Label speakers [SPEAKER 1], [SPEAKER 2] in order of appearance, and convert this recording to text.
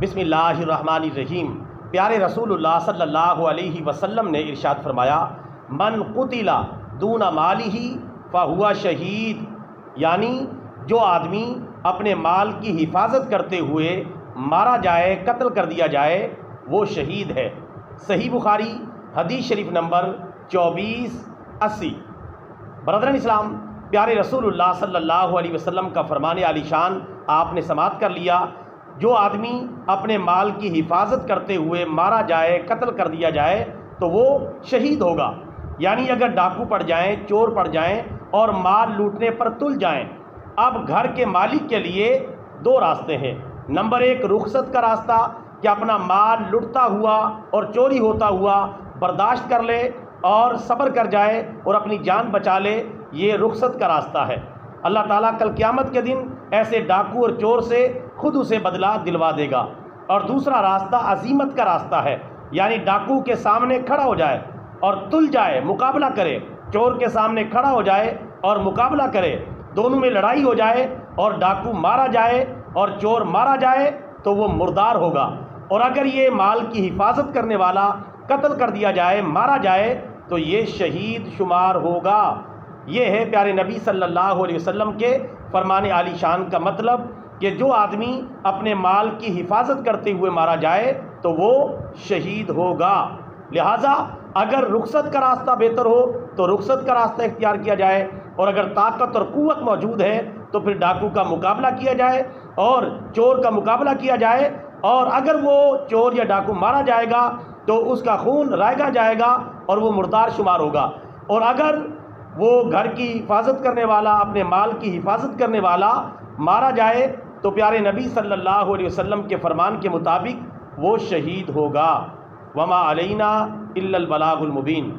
[SPEAKER 1] بسم اللہ الرحمن الرحیم۔ پیارے رسول اللہ صلی اللہ علیہ وسلم نے ارشاد فرمایا، من قتل دون مالہ فہو شہید، یعنی جو آدمی اپنے مال کی حفاظت کرتے ہوئے مارا جائے، قتل کر دیا جائے، وہ شہید ہے۔ صحیح بخاری حدیث شریف نمبر 2480۔ برادران اسلام، پیارے رسول اللہ صلی اللہ علیہ وسلم کا فرمان عالی شان آپ نے سماعت کر لیا، جو آدمی اپنے مال کی حفاظت کرتے ہوئے مارا جائے، قتل کر دیا جائے تو وہ شہید ہوگا۔ یعنی اگر ڈاکو پڑ جائیں، چور پڑ جائیں اور مال لوٹنے پر تل جائیں، اب گھر کے مالک کے لیے دو راستے ہیں۔ نمبر ایک، رخصت کا راستہ کہ اپنا مال لٹتا ہوا اور چوری ہوتا ہوا برداشت کر لے اور صبر کر جائے اور اپنی جان بچا لے، یہ رخصت کا راستہ ہے۔ اللہ تعالیٰ کل قیامت کے دن ایسے ڈاکو اور چور سے خود اسے بدلہ دلوا دے گا۔ اور دوسرا راستہ عزیمت کا راستہ ہے، یعنی ڈاکو کے سامنے کھڑا ہو جائے اور تل جائے، مقابلہ کرے، چور کے سامنے کھڑا ہو جائے اور مقابلہ کرے، دونوں میں لڑائی ہو جائے اور ڈاکو مارا جائے اور چور مارا جائے تو وہ مردار ہوگا۔ اور اگر یہ مال کی حفاظت کرنے والا قتل کر دیا جائے، مارا جائے تو یہ شہید شمار ہوگا۔ یہ ہے پیارے نبی صلی اللہ علیہ وسلم کے فرمان عالی شان کا مطلب کہ جو آدمی اپنے مال کی حفاظت کرتے ہوئے مارا جائے تو وہ شہید ہوگا۔ لہٰذا اگر رخصت کا راستہ بہتر ہو تو رخصت کا راستہ اختیار کیا جائے، اور اگر طاقت اور قوت موجود ہے تو پھر ڈاکو کا مقابلہ کیا جائے اور چور کا مقابلہ کیا جائے، اور اگر وہ چور یا ڈاکو مارا جائے گا تو اس کا خون رائگا جائے گا اور وہ مردار شمار ہوگا۔ اور اگر وہ گھر کی حفاظت کرنے والا، اپنے مال کی حفاظت کرنے والا مارا جائے تو پیارے نبی صلی اللہ علیہ وسلم کے فرمان کے مطابق وہ شہید ہوگا۔ وما علینا الا البلاغ المبین۔